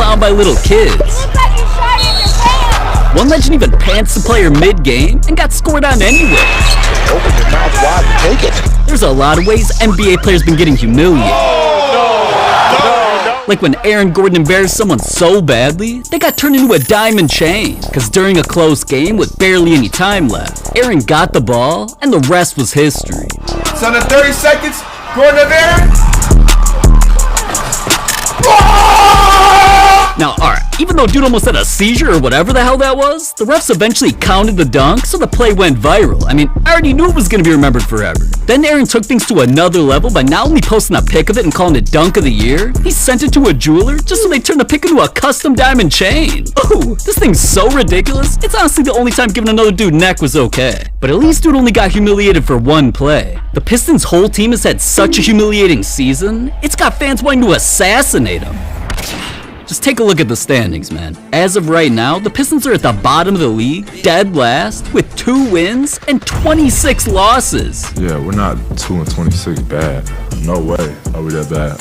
found by little kids. You look like you shot in your pants. One legend even pants the player mid-game and got scored on anyway. Open your mouth wide and take it. There's a lot of ways NBA players been getting humiliated. Like when Aaron Gordon embarrassed someone so badly, they got turned into a diamond chain. Cause during a close game with barely any time left, Aaron got the ball and the rest was history. It's under 30 seconds. Gordon of Aaron. Now, alright, even though dude almost had a seizure or whatever the hell that was, the refs eventually counted the dunk, so the play went viral. I mean, I already knew it was gonna be remembered forever. Then Aaron took things to another level by not only posting a pic of it and calling it Dunk of the Year, he sent it to a jeweler just so they turned the pic into a custom diamond chain. Ooh, this thing's so ridiculous, it's honestly the only time giving another dude neck was okay. But at least dude only got humiliated for one play. The Pistons' whole team has had such a humiliating season, it's got fans wanting to assassinate him. Just take a look at the standings, man. As of right now, the Pistons are at the bottom of the league, dead last, with 2 wins and 26 losses. Yeah, we're not 2-26 bad. No way are we that bad.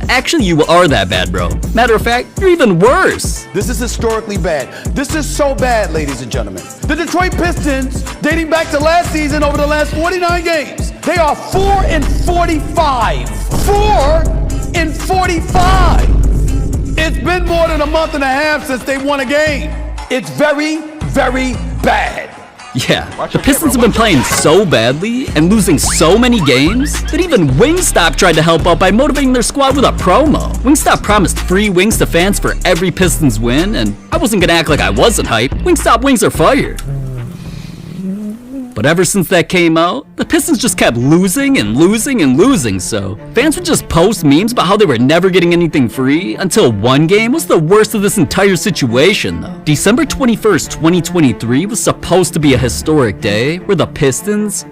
Actually you are that bad, bro. Matter of fact, you're even worse. This is historically bad. This is so bad, ladies and gentlemen. The Detroit Pistons, dating back to last season over the last 49 games, they are 4-45. 4-45. It's been more than a month and a half since they won a game. It's very, very bad. Yeah, the Pistons have been playing so badly and losing so many games that even Wingstop tried to help out by motivating their squad with a promo. Wingstop promised free wings to fans for every Pistons win, and I wasn't gonna act like I wasn't hyped. Wingstop wings are fire. But ever since that came out, the Pistons just kept losing and losing and losing, so fans would just post memes about how they were never getting anything free until one game was the worst of this entire situation though. December 21st, 2023 was supposed to be a historic day where the Pistons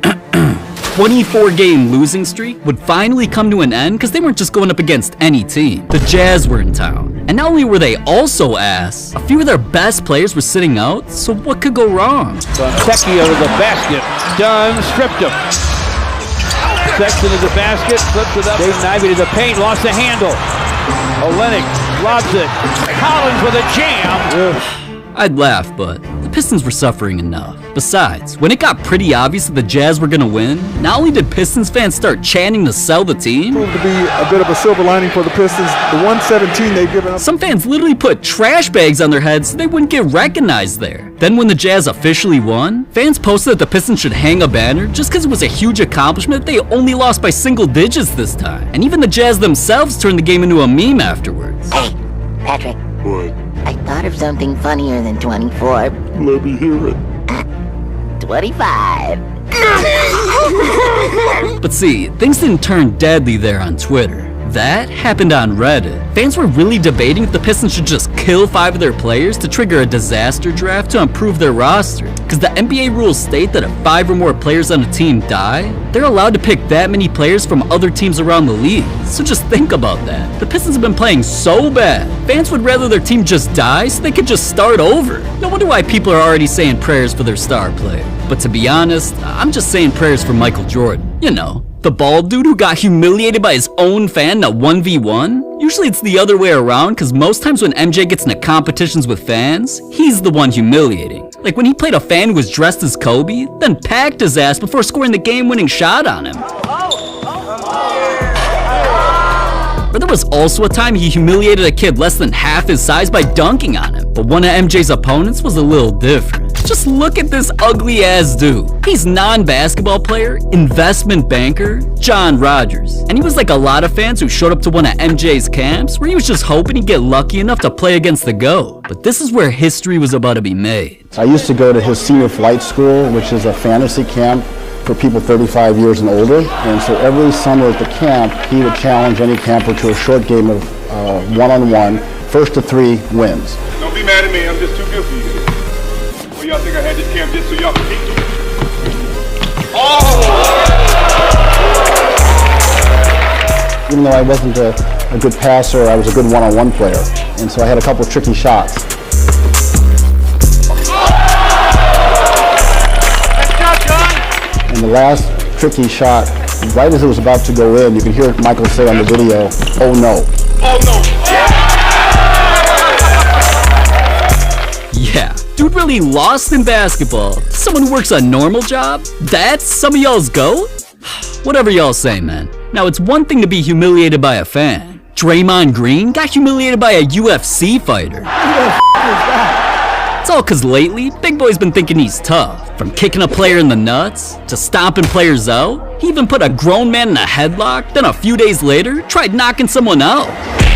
24-game losing streak would finally come to an end because they weren't just going up against any team. The Jazz were in town. And not only were they also ass, a few of their best players were sitting out, so what could go wrong? Fontecchio to the basket. Dunn stripped him. Sexton to the basket, flips it up. Dave Ivey to the paint, lost the handle. Olenek lobs it. Collins with a jam. I'd laugh, but the Pistons were suffering enough. Besides, when it got pretty obvious that the Jazz were gonna win, not only did Pistons fans start chanting to sell the team, Proved to be a bit of a silver lining for the Pistons. The 117 they've given up. some fans literally put trash bags on their heads so they wouldn't get recognized there. Then when the Jazz officially won, fans posted that the Pistons should hang a banner just because it was a huge accomplishment they only lost by single digits this time. And even the Jazz themselves turned the game into a meme afterwards. Hey, Patrick. What? I thought of something funnier than 24. Let me hear it. 25. But see, things didn't turn deadly there on Twitter. That happened on Reddit. Fans were really debating if the Pistons should just kill 5 of their players to trigger a disaster draft to improve their roster. Because the NBA rules state that if 5 or more players on a team die, they're allowed to pick that many players from other teams around the league. So just think about that. The Pistons have been playing so bad, fans would rather their team just die so they could just start over. No wonder why people are already saying prayers for their star player. But to be honest, I'm just saying prayers for Michael Jordan. You know, the bald dude who got humiliated by his own fan in a 1v1? Usually it's the other way around, because most times when MJ gets into competitions with fans, he's the one humiliating. Like when he played a fan who was dressed as Kobe, then packed his ass before scoring the game-winning shot on him. But there was also a time he humiliated a kid less than half his size by dunking on him. But one of MJ's opponents was a little different. Just look at this ugly ass dude. He's non-basketball player, investment banker, John Rogers. And he was like a lot of fans who showed up to one of MJ's camps where he was just hoping he'd get lucky enough to play against the GOAT. But this is where history was about to be made. I used to go to his senior flight school, which is a fantasy camp for people 35 years and older. And so every summer at the camp, he would challenge any camper to a short game of one-on-one. First to 3 wins. Don't be mad at me. I'm just too good for you. Well, y'all think I had this camp just so y'all could beat me? Even though I wasn't a good passer, I was a good one-on-one player. And so I had a couple of tricky shots. And the last tricky shot, right as it was about to go in, you can hear Michael say on the video, "Oh no." Oh no. Yeah, dude really lost in basketball. Someone who works a normal job? That's some of y'all's GOAT? Whatever y'all say, man. Now, it's one thing to be humiliated by a fan. Draymond Green got humiliated by a UFC fighter. It's all cause lately, Big Boy's been thinking he's tough. From kicking a player in the nuts, to stomping players out. He even put a grown man in a headlock, then a few days later, tried knocking someone out.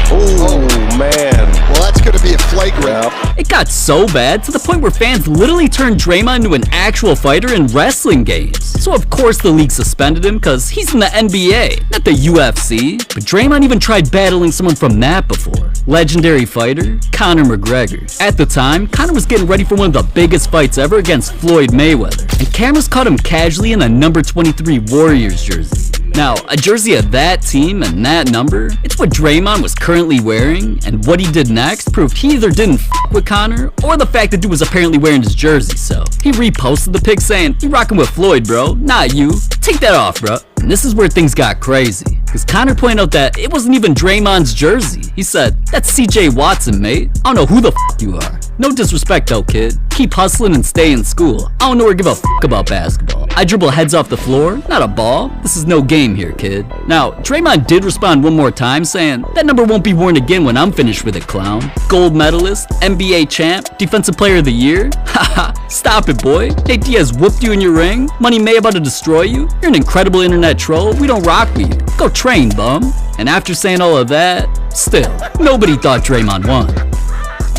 Oh, man. Well, that's going to be a flagrant. It got so bad to the point where fans literally turned Draymond into an actual fighter in wrestling games. So of course the league suspended him cause he's in the NBA, not the UFC. But Draymond even tried battling someone from that before. Legendary fighter, Conor McGregor. At the time, Conor was getting ready for one of the biggest fights ever against Floyd Mayweather. And cameras caught him casually in a number 23 Warriors jersey. Now, a jersey of that team and that number, it's what Draymond was currently wearing, and what he did next proved he either didn't f with Conor, or the fact that dude was apparently wearing his jersey, so he reposted the pic saying, "You rocking with Floyd, bro, not you. Take that off, bro." And this is where things got crazy, because Conor pointed out that it wasn't even Draymond's jersey. He said, "That's CJ Watson, mate. I don't know who the f you are. No disrespect though, kid. Keep hustling and stay in school. I don't know or give a f about basketball. I dribble heads off the floor, not a ball. This is no game here, kid." Now, Draymond did respond one more time saying, "That number won't be worn again when I'm finished with it, clown. Gold medalist, NBA champ, defensive player of the year. Haha, stop it, boy. Nate Diaz whooped you in your ring. Money May about to destroy you. You're an incredible internet troll. We don't rock with you. Go train, bum." And after saying all of that, still, nobody thought Draymond won.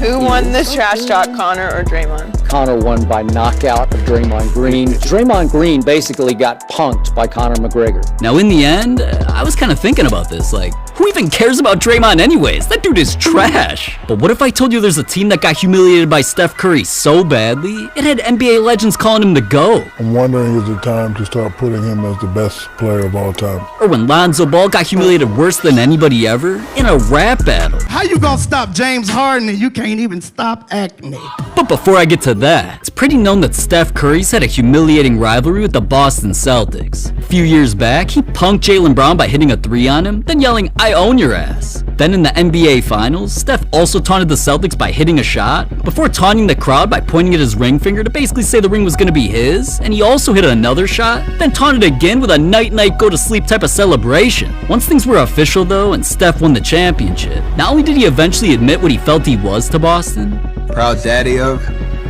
Who won this trash talk, Conor or Draymond? Conor won by knockout of Draymond Green. Draymond Green basically got punked by Conor McGregor. Now in the end, I was kind of thinking about this, like, who even cares about Draymond anyways? That dude is trash. But what if I told you there's a team that got humiliated by Steph Curry so badly, it had NBA legends calling him the GOAT? I'm wondering is it time to start putting him as the best player of all time? Or when Lonzo Ball got humiliated worse than anybody ever in a rap battle. How you gonna stop James Harden and you can't even stop acne? But before I get to that, it's pretty known that Steph Curry's had a humiliating rivalry with the Boston Celtics. A few years back, he punked Jaylen Brown by hitting a 3 on him, then yelling, "I own your ass." Then in the NBA Finals, Steph also taunted the Celtics by hitting a shot, before taunting the crowd by pointing at his ring finger to basically say the ring was gonna be his, and he also hit another shot, then taunted again with a night-night go-to-sleep type of celebration. Once things were official though, and Steph won the championship, not only did he eventually admit what he felt he was to Boston, proud daddy of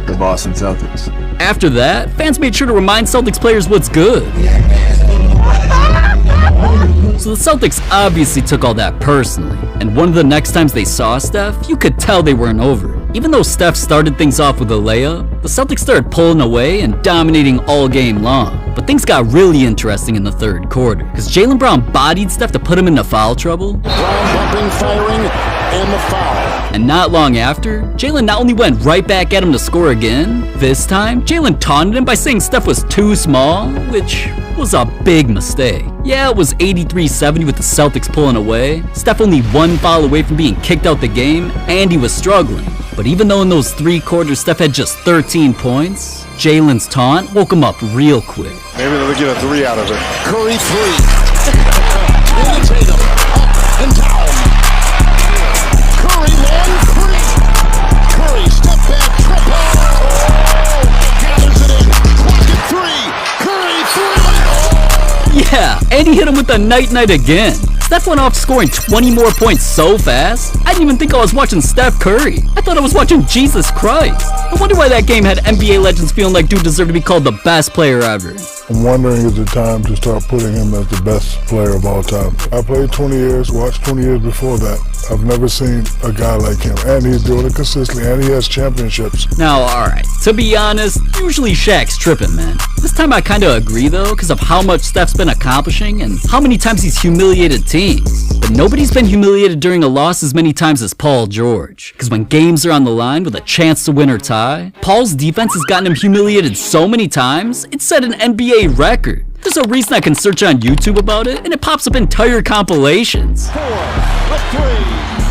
the Boston Celtics. After that, fans made sure to remind Celtics players what's good. So the Celtics obviously took all that personally, and one of the next times they saw Steph, you could tell they weren't over it. Even though Steph started things off with a layup, the Celtics started pulling away and dominating all game long. But things got really interesting in the third quarter, because Jaylen Brown bodied Steph to put him into foul trouble. Brown bumping, firing, and the foul. And not long after, Jaylen not only went right back at him to score again, this time, Jaylen taunted him by saying Steph was too small, which was a big mistake. Yeah, it was 83-70 with the Celtics pulling away. Steph only one foul away from being kicked out the game, and he was struggling. But even though in those 3 quarters Steph had just 13 points, Jaylen's taunt woke him up real quick. Maybe they'll get a 3 out of it. Curry 3. Into Tatum. Up and down. Curry 1-3. Curry step back triple. Gathers it in. Clock at 3. Curry 3. Yeah, and he hit him with the night-night again. Steph went off scoring 20 more points so fast, I didn't even think I was watching Steph Curry. I thought I was watching Jesus Christ. I wonder why that game had NBA legends feeling like dude deserved to be called the best player ever. I'm wondering is it time to start putting him as the best player of all time? I played 20 years, watched 20 years before that. I've never seen a guy like him, and he's doing it consistently, and he has championships. Now, alright, to be honest, usually Shaq's tripping, man. This time I kinda agree though, because of how much Steph's been accomplishing and how many times he's humiliated teams. But nobody's been humiliated during a loss as many times as Paul George. Because when games are on the line with a chance to win or tie, Paul's defense has gotten him humiliated so many times, it set an NBA record. There's a reason I can search on YouTube about it, and it pops up entire compilations. 4, a 3,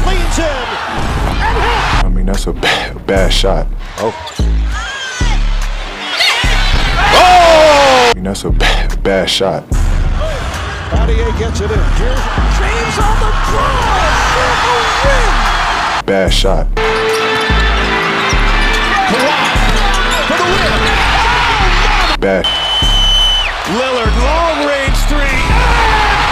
leans in, and hit! I mean, that's a bad shot. Oh! I mean, that's a bad shot. Cartier gets it in. Here's James on the draw for the win! Bad shot. bad. Lillard, long range three.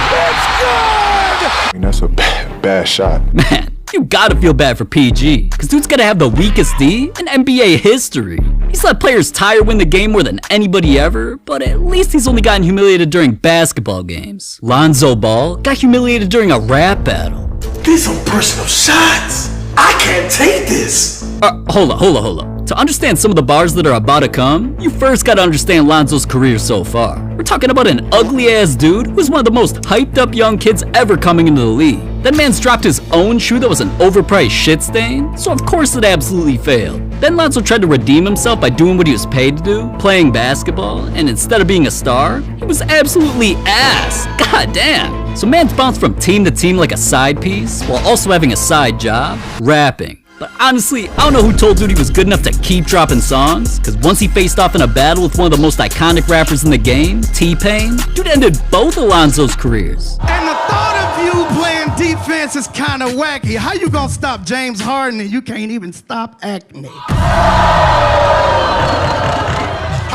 It's good! I mean, that's a bad shot. Man, you gotta feel bad for PG, cause dude's gotta have the weakest D in NBA history. He's let players tie or win the game more than anybody ever, but at least he's only gotten humiliated during basketball games. Lonzo Ball got humiliated during a rap battle. These are personal shots. I can't take this. Hold up. To understand some of the bars that are about to come, you first gotta understand Lonzo's career so far. We're talking about an ugly-ass dude who's one of the most hyped-up young kids ever coming into the league. That man's dropped his own shoe that was an overpriced shit stain, so of course it absolutely failed. Then Lonzo tried to redeem himself by doing what he was paid to do, playing basketball, and instead of being a star, he was absolutely ass. God damn. So man's bounced from team to team like a side piece, while also having a side job, rapping. But honestly, I don't know who told dude he was good enough to keep dropping songs, cause once he faced off in a battle with one of the most iconic rappers in the game, T-Pain, dude ended both Alonzo's careers. And the thought of you playing defense is kinda wacky. How you gonna stop James Harden and you can't even stop acne?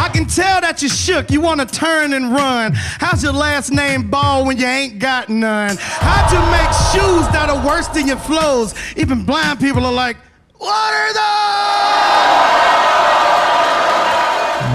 I can tell that you're shook, you wanna turn and run. How's your last name Ball when you ain't got none? How'd you make shoes that are worse than your flows? Even blind people are like, what are those?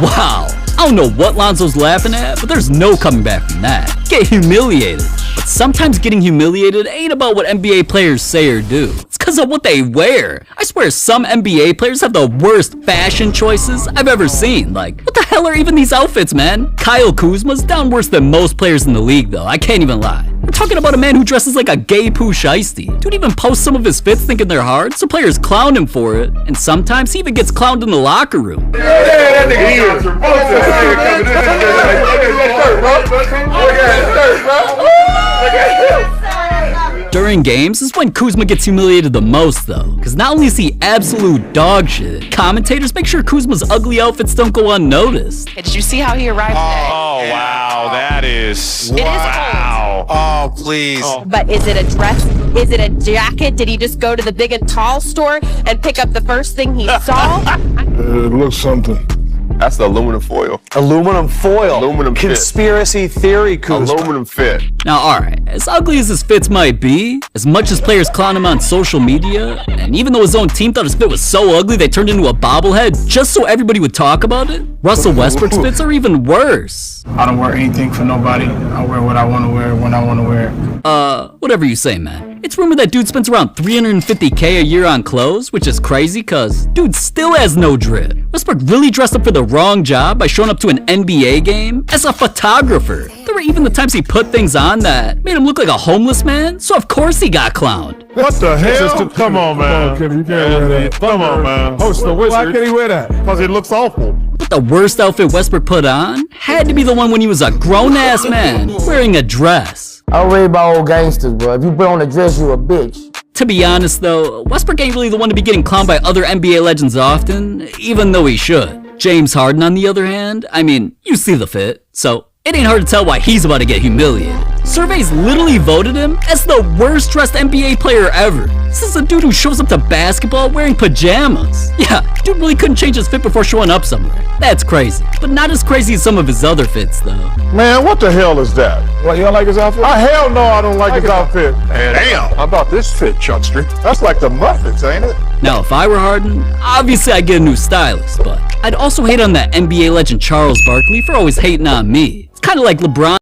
Wow, I don't know what Lonzo's laughing at, but there's no coming back from that. Get humiliated. But sometimes getting humiliated ain't about what NBA players say or do. It's cause of what they wear. I swear some NBA players have the worst fashion choices I've ever seen. Like, what the hell are even these outfits, man? Kyle Kuzma's down worse than most players in the league though, I can't even lie. We're talking about a man who dresses like a gay Pooh Shiesty. Dude even posts some of his fits thinking they're hard, so players clown him for it. And sometimes he even gets clowned in the locker room. That nigga During games is when Kuzma gets humiliated the most though, cause not only is he absolute dog shit, commentators make sure Kuzma's ugly outfits don't go unnoticed. Did you see how he arrived today? Oh, wow. That is. It is Wow. Oh, please. But is it a dress? Is it a jacket? Did he just go to the big and tall store and pick up the first thing he saw? It looks something. That's the aluminum foil. Aluminum foil. Aluminum fit. Conspiracy theory, Kuzma. Aluminum fit. Now alright, as ugly as his fits might be, as much as players clown him on social media, and even though his own team thought his fit was so ugly they turned into a bobblehead just so everybody would talk about it, Russell Westbrook's fits are even worse. I don't wear anything for nobody. I wear what I want to wear when I want to wear it. Whatever you say, man. It's rumored that dude spends around $350K a year on clothes, which is crazy cause dude still has no drip. Westbrook really dressed up for the wrong job by showing up to an NBA game as a photographer. There were even the times he put things on that made him look like a homeless man, so of course he got clowned. What the hell? Come on, man. Kenny, you can't wear that. Come on, man. Host the Wizards. Why can't he wear that? Because it looks awful. But the worst outfit Westbrook put on had to be the one when he was a grown-ass man wearing a dress. I read about old gangsters, bro. If you put on a dress, you a bitch. To be honest though, Westbrook ain't really the one to be getting clowned by other NBA legends often, even though he should. James Harden on the other hand, I mean, you see the fit, so it ain't hard to tell why he's about to get humiliated. Surveys literally voted him as the worst dressed NBA player ever. This is a dude who shows up to basketball wearing pajamas. Yeah, dude really couldn't change his fit before showing up somewhere. That's crazy, but not as crazy as some of his other fits though. Man, what the hell is that? What, you don't like his outfit? Hell no, I don't like his outfit. Damn. How about this fit, Chuckstry? That's like the Muppets, ain't it? Now, if I were Harden, obviously I'd get a new stylist, but I'd also hate on that NBA legend Charles Barkley for always hating on me. It's kind of like LeBron